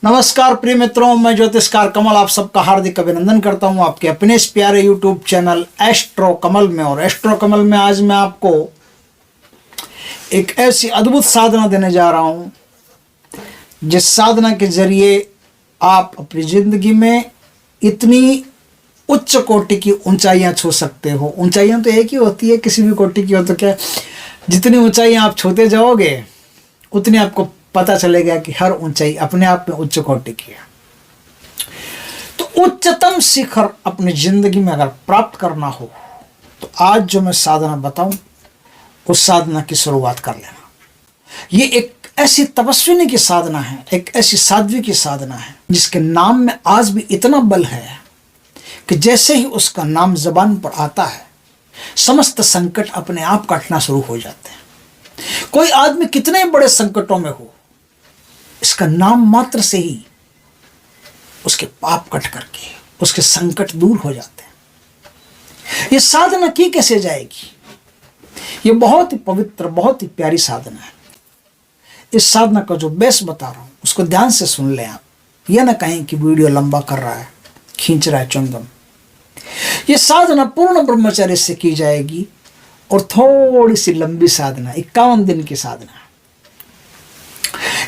नमस्कार प्रिय मित्रों, मैं ज्योतिषकार कमल आप सबका हार्दिक अभिनंदन करता हूं आपके अपने इस प्यारे यूट्यूब चैनल एस्ट्रो कमल में। और एस्ट्रो कमल में आज मैं आपको एक ऐसी अद्भुत साधना देने जा रहा हूं जिस साधना के जरिए आप अपनी जिंदगी में इतनी उच्च कोटि की ऊंचाइयां छू सकते हो। ऊंचाइयां तो एक ही होती है, किसी भी कोटि की हो तो क्या, जितनी ऊंचाइयां आप छूते जाओगे उतनी आपको पता चलेगा कि हर ऊंचाई अपने आप में उच्च कोटि की है। तो उच्चतम शिखर अपनी जिंदगी में अगर प्राप्त करना हो तो आज जो मैं साधना बताऊं उस साधना की शुरुआत कर लेना। ये एक ऐसी तपस्विनी की साधना है, एक ऐसी साध्वी की साधना है जिसके नाम में आज भी इतना बल है कि जैसे ही उसका नाम जबान पर आता है समस्त संकट अपने आप कटना शुरू हो जाते हैं। कोई आदमी कितने बड़े संकटों में हो, इसका नाम मात्र से ही उसके पाप कट करके उसके संकट दूर हो जाते हैं। ये साधना की कैसे जाएगी? ये बहुत ही पवित्र, बहुत ही प्यारी साधना है। इस साधना का जो बेस बता रहा हूं उसको ध्यान से सुन लें आप, यह ना कहें कि वीडियो लंबा कर रहा है, खींच रहा है चुंगम। ये साधना पूर्ण ब्रह्मचर्य से की जाएगी और थोड़ी सी लंबी साधना, 51 दिन की साधना।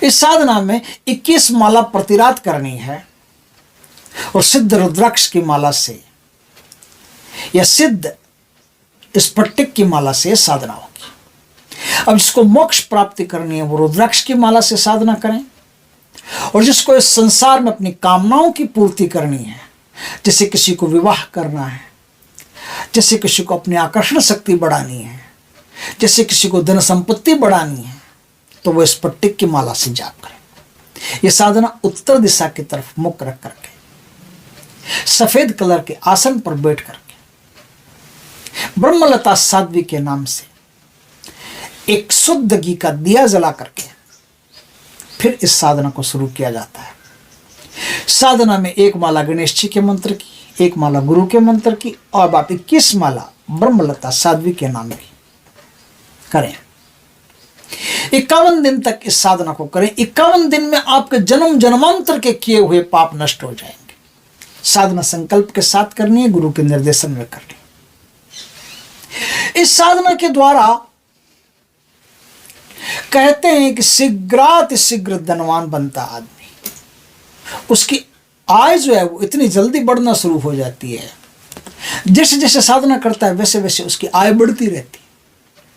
इस साधना में 21 माला प्रति रात करनी है और सिद्ध रुद्राक्ष की माला से या सिद्ध स्फटिक की माला से साधना होगी। अब जिसको मोक्ष प्राप्ति करनी है वो रुद्राक्ष की माला से साधना करें, और जिसको इस संसार में अपनी कामनाओं की पूर्ति करनी है, जैसे किसी को विवाह करना है, जैसे किसी को अपनी आकर्षण शक्ति बढ़ानी है, जैसे किसी को धन संपत्ति बढ़ानी है, तो वो स्फटिक की माला से जाप करें। यह साधना उत्तर दिशा की तरफ मुख रख करके सफेद कलर के आसन पर बैठ करके ब्रह्मलता साध्वी के नाम से एक शुद्ध घी का दिया जला करके फिर इस साधना को शुरू किया जाता है। साधना में एक माला गणेश जी के मंत्र की, एक माला गुरु के मंत्र की और बाकी 21 माला ब्रह्मलता साध्वी के नाम की करें। 51 दिन तक इस साधना को करें। 51 दिन में आपके जन्म जन्मांतर के किए हुए पाप नष्ट हो जाएंगे। साधना संकल्प के साथ करनी है, गुरु के निर्देशन में करनी है। इस साधना के द्वारा कहते हैं कि शीघ्र धनवान बनता आदमी, उसकी आय जो है वो इतनी जल्दी बढ़ना शुरू हो जाती है। जैसे जैसे साधना करता है वैसे वैसे उसकी आय बढ़ती रहती है,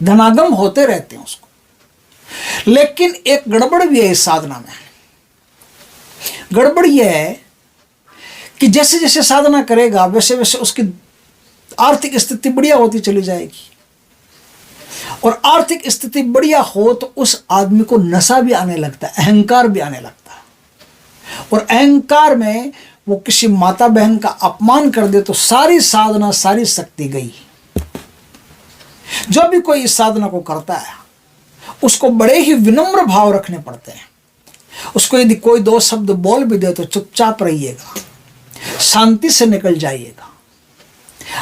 धनागम होते रहते हैं उसको। लेकिन एक गड़बड़ भी है इस साधना में। गड़बड़ यह है कि जैसे जैसे साधना करेगा वैसे वैसे उसकी आर्थिक स्थिति बढ़िया होती चली जाएगी, और आर्थिक स्थिति बढ़िया हो तो उस आदमी को नशा भी आने लगता है, अहंकार भी आने लगता है। और अहंकार में वो किसी माता बहन का अपमान कर दे तो सारी साधना, सारी शक्ति गई। जो भी कोई इस साधना को करता है उसको बड़े ही विनम्र भाव रखने पड़ते हैं। उसको यदि कोई 2 शब्द बोल भी दे तो चुपचाप रहिएगा, शांति से निकल जाइएगा।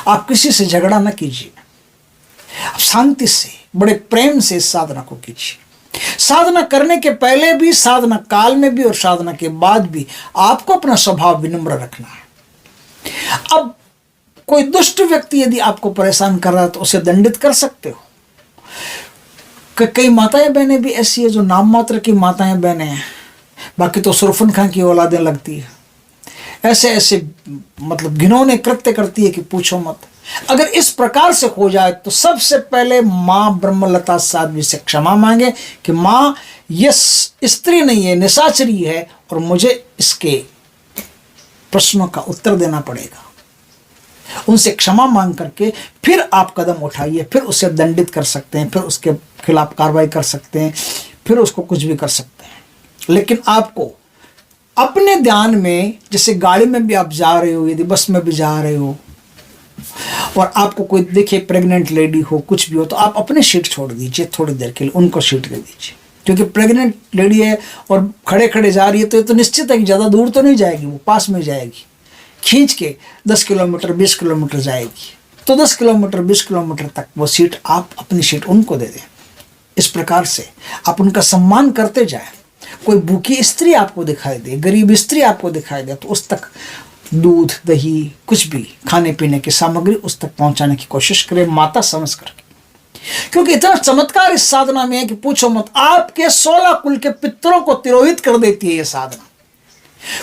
आप किसी से झगड़ा न कीजिए, आप शांति से, बड़े प्रेम से इस साधना को कीजिए। साधना करने के पहले भी, साधना काल में भी और साधना के बाद भी आपको अपना स्वभाव विनम्र रखना है। अब कोई दुष्ट व्यक्ति यदि आपको परेशान कर रहा है तो उसे दंडित कर सकते हो। कई माताएं बहनें भी ऐसी है जो नाम मात्र की माताएं बहनें हैं, बाकी तो सुरफन खां की औलादें लगती है। ऐसे ऐसे मतलब घिनौने कृत्य करती है कि पूछो मत। अगर इस प्रकार से हो जाए तो सबसे पहले माँ ब्रह्मलता साध्वी से क्षमा मांगे कि माँ ये स्त्री नहीं है, निशाचरी है और मुझे इसके प्रश्नों का उत्तर देना पड़ेगा। उनसे क्षमा मांग करके फिर आप कदम उठाइए, फिर उसे दंडित कर सकते हैं, फिर उसके खिलाफ कार्रवाई कर सकते हैं, फिर उसको कुछ भी कर सकते हैं। लेकिन आपको अपने ध्यान में, जैसे गाड़ी में भी आप जा रहे हो, यदि बस में भी जा रहे हो और आपको कोई देखे प्रेग्नेंट लेडी हो, कुछ भी हो, तो आप अपनी सीट छोड़ दीजिए थोड़ी देर के लिए, उनको सीट दे दीजिए। क्योंकि प्रेग्नेंट लेडी है और खड़े खड़े जा रही है तो ये तो निश्चित है कि ज़्यादा दूर तो नहीं जाएगी, वो पास में जाएगी। खींच के 10 किलोमीटर 20 किलोमीटर जाएगी तो 10 किलोमीटर 20 किलोमीटर तक वो सीट आप अपनी सीट उनको दे दें। इस प्रकार से आप उनका सम्मान करते जाएं। कोई भूखी स्त्री आपको दिखाई दे, गरीब स्त्री आपको दिखाई दे, तो उस तक दूध, दही, कुछ भी खाने पीने की सामग्री उस तक पहुंचाने की कोशिश करें, माता समझ करके। क्योंकि इतना चमत्कार इस साधना में है कि पूछो मत। आपके 16 कुल के पितरों को तिरोहित कर देती है ये साधना।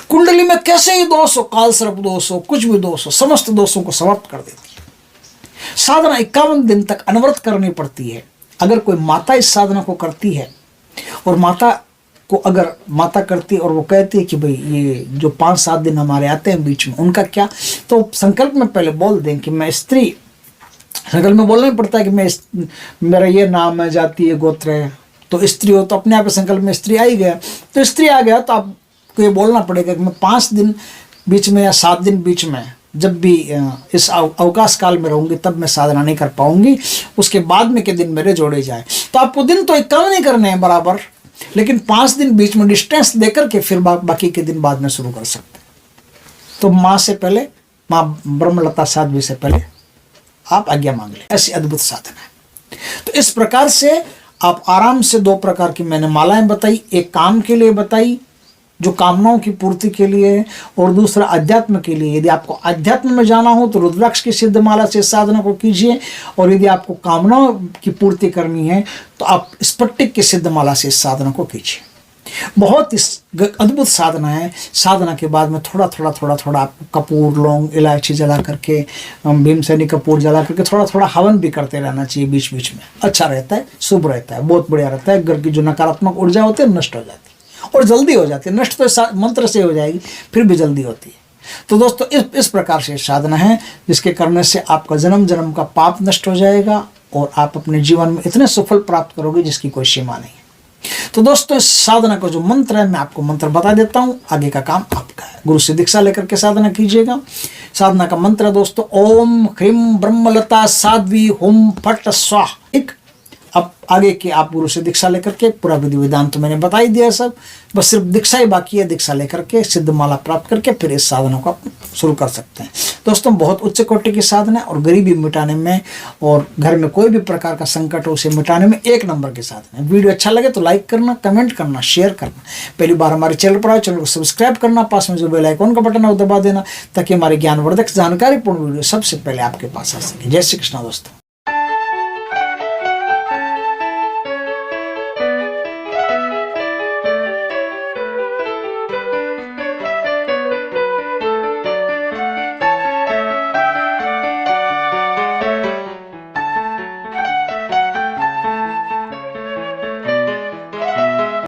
कुंडली में कैसे ही दोष हो, काल सर्प दोष हो, कुछ भी दोष हो, समस्त दोषों को समाप्त कर देती है। साधना 51 दिन तक अनवरत करनी पड़ती है। अगर कोई माता इस साधना को करती है, और माता को अगर माता करती और वो कहती है कि भाई ये जो 5-7 दिन हमारे आते हैं बीच में, उनका क्या, तो संकल्प में पहले बोल दें कि मैं स्त्री, संकल्प में बोलना ही पड़ता है कि मेरा ये नाम है, जाति है, गोत्र है। तो स्त्री हो तो अपने आप संकल्प में स्त्री आ ही गया, तो स्त्री आ गया तो आपको ये बोलना पड़ेगा कि मैं 5 दिन बीच में या 7 दिन बीच में जब भी इस अवकाश काल में रहूंगी तब मैं साधना नहीं कर पाऊंगी, उसके बाद में के दिन मेरे जोड़े जाए। तो आपको दिन तो एक कम नहीं करने हैं बराबर, लेकिन 5 दिन बीच में डिस्टेंस देकर के फिर बाकी के दिन बाद में शुरू कर सकते हैं। तो माँ से पहले, माँ ब्रह्मलता साध्वी से पहले आप आज्ञा मांग लें। ऐसी अद्भुत साधना है। तो इस प्रकार से आप आराम से 2 प्रकार की मैंने मालाएं बताई, एक काम के लिए बताई जो कामनाओं की पूर्ति के लिए है, और दूसरा अध्यात्म के लिए। यदि आपको अध्यात्म में जाना हो तो रुद्राक्ष की सिद्ध माला से साधना को कीजिए, और यदि आपको कामनाओं की पूर्ति करनी है तो आप स्फटिक की सिद्ध माला से इस साधना को कीजिए। बहुत अद्भुत साधना है। साधना के बाद में थोड़ा थोड़ा आपको कपूर, लौंग, इलायची जला करके, भीमसेनी कपूर जला करके थोड़ा थोड़ा हवन भी करते रहना चाहिए बीच बीच में। अच्छा रहता है, शुभ रहता है, बहुत बढ़िया रहता है। घर की जो नकारात्मक ऊर्जा होती है नष्ट हो जाती है, और जल्दी हो जाती है। नष्ट तो मंत्र से हो जाएगी, फिर भी जल्दी होती है। तो दोस्तों इस प्रकार से साधना है जिसके करने से आपका जन्म जन्म का पाप नष्ट हो जाएगा, और आप अपने जीवन में इतने सफल प्राप्त करोगे जिसकी कोई सीमा नहीं। तो दोस्तों इस साधना का जो मंत्र है, मैं आपको मंत्र बता देता हूं, आगे का काम आपका है। गुरु से दीक्षा लेकर के साधना कीजिएगा। साधना का मंत्र है दोस्तों, ओम ह्रीं ब्रह्मलता साध्वी हुम फट स्वाहा। एक अब आगे के आप गुरु से दीक्षा लेकर के, पूरा विधि विधान तो मैंने बता ही दिया सब, बस सिर्फ दीक्षा ही बाकी है। दीक्षा लेकर के सिद्ध माला प्राप्त करके फिर इस साधना को आप शुरू कर सकते हैं। दोस्तों बहुत उच्च कोटि की साधना है, और गरीबी मिटाने में और घर में कोई भी प्रकार का संकट हो उसे मिटाने में 1 नंबर की साधना है। वीडियो अच्छा लगे तो लाइक करना, कमेंट करना, शेयर करना। पहली बार हमारे चैनल पर आए, चैनल को सब्सक्राइब करना, पास में जो बेल आइकॉन का बटन है वो दबा देना, ताकि हमारी ज्ञानवर्धक जानकारीपूर्ण वीडियो सबसे पहले आपके पास आ सके। जय श्री कृष्ण दोस्तों।